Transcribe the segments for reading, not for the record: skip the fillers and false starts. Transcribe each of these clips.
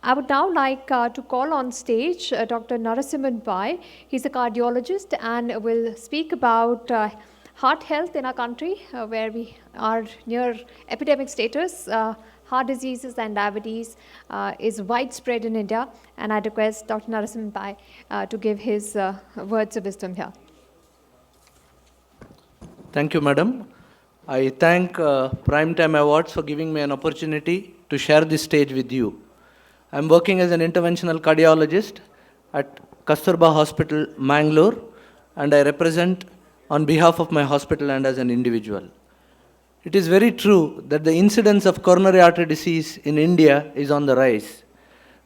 I would now like to call on stage Dr. Narasimhan Pai. He's a cardiologist and will speak about heart health in our country, where we are near epidemic status. Heart diseases and diabetes is widespread in India, and I request Dr. Narasimhan Pai to give his words of wisdom here. Thank you, madam. I thank Primetime Awards for giving me an opportunity to share this stage with you. I'm working as an interventional cardiologist at Kasturba Hospital, Mangalore, and I represent on behalf of my hospital and as an individual. It is very true that the incidence of coronary artery disease in India is on the rise.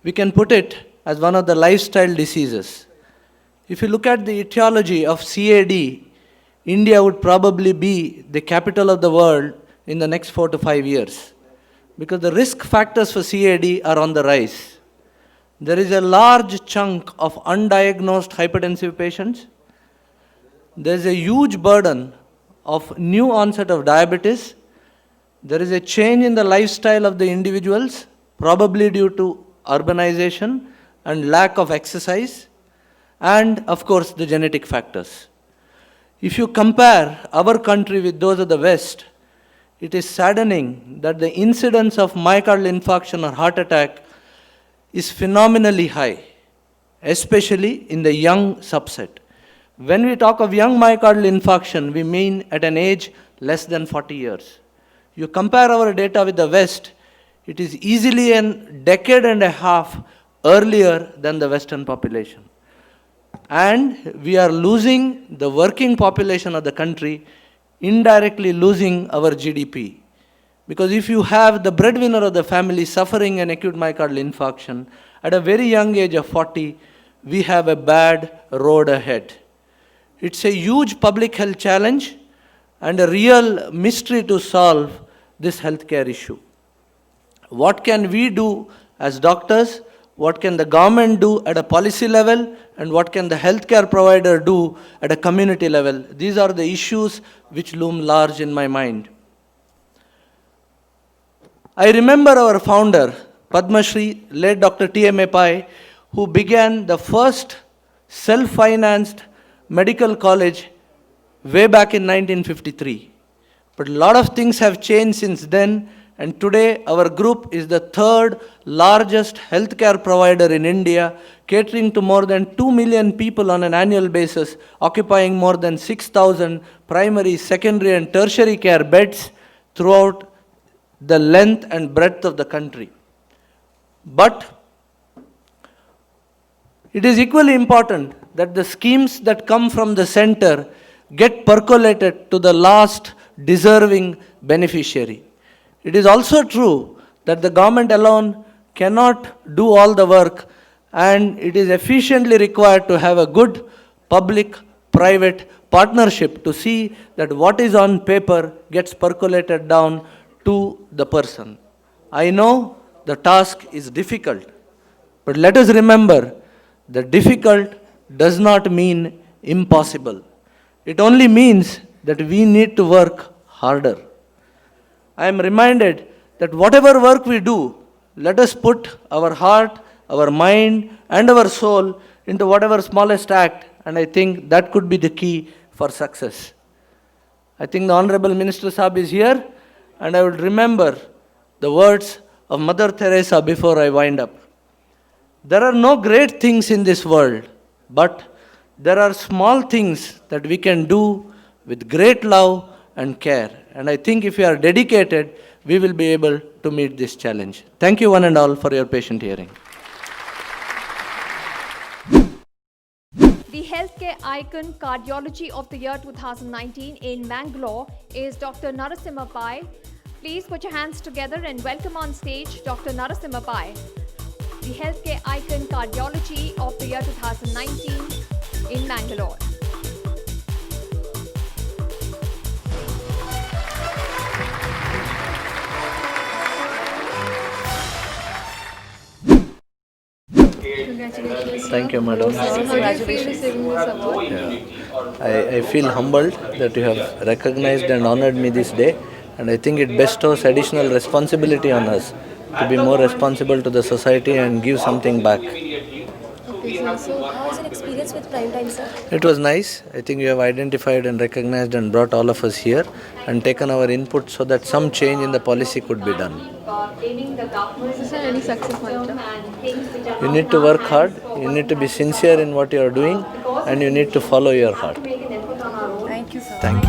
We can put it as one of the lifestyle diseases. If you look at the etiology of CAD, India would probably be the capital of the world in the next 4 to 5 years, because the risk factors for CAD are on the rise. There is a large chunk of undiagnosed hypertensive patients. There is a huge burden of new onset of diabetes. There is a change in the lifestyle of the individuals, probably due to urbanization and lack of exercise, and of course the genetic factors. If you compare our country with those of the West, it is saddening that the incidence of myocardial infarction or heart attack is phenomenally high, especially in the young subset. When we talk of young myocardial infarction, we mean at an age less than 40 years. You compare our data with the West, it is easily a decade and a half earlier than the Western population. And we are losing the working population of the country, indirectly losing our GDP. Because if you have the breadwinner of the family suffering an acute myocardial infarction, at a very young age of 40, we have a bad road ahead. It's a huge public health challenge and a real mystery to solve this healthcare issue. What can we do as doctors? What can the government do at a policy level? And what can the healthcare provider do at a community level? These are the issues which loom large in my mind. I remember our founder, Padma Shri, late Dr. T.M.A. Pai, who began the first self-financed medical college way back in 1953. But a lot of things have changed since then, and today our group is the third largest healthcare provider in India, catering to more than 2 million people on an annual basis, occupying more than 6,000 primary, secondary and tertiary care beds throughout the length and breadth of the country. But it is equally important that the schemes that come from the center get percolated to the last deserving beneficiary. It is also true that the government alone cannot do all the work, and it is efficiently required to have a good public-private partnership to see that what is on paper gets percolated down to the person. I know the task is difficult, but let us remember that difficult does not mean impossible. It only means that we need to work harder. I am reminded that whatever work we do, let us put our heart, our mind, and our soul into whatever smallest act, and I think that could be the key for success. I think the Honorable Minister Saab is here, and I would remember the words of Mother Teresa before I wind up. There are no great things in this world, but there are small things that we can do with great love and care. And I think if we are dedicated, we will be able to meet this challenge. Thank you one and all for your patient hearing. The Healthcare Icon Cardiology of the Year 2019 in Mangalore is Dr. Narasimha Pai. Please put your hands together and welcome on stage Dr. Narasimha Pai. The Healthcare Icon Cardiology of the Year 2019 in Mangalore. Congratulations. Thank you, madam. Congratulations. I feel humbled that you have recognized and honored me this day, and I think it bestows additional responsibility on us to be more responsible to the society and give something back. Okay, sir. So, how was your experience with Prime Time, sir? It was nice. I think you have identified and recognized and brought all of us here and taken our input so that some change in the policy could be done. Is there any success mantra? You need to work hard, you need to be sincere in what you are doing, and you need to follow your heart. Thank you, sir. Thank you.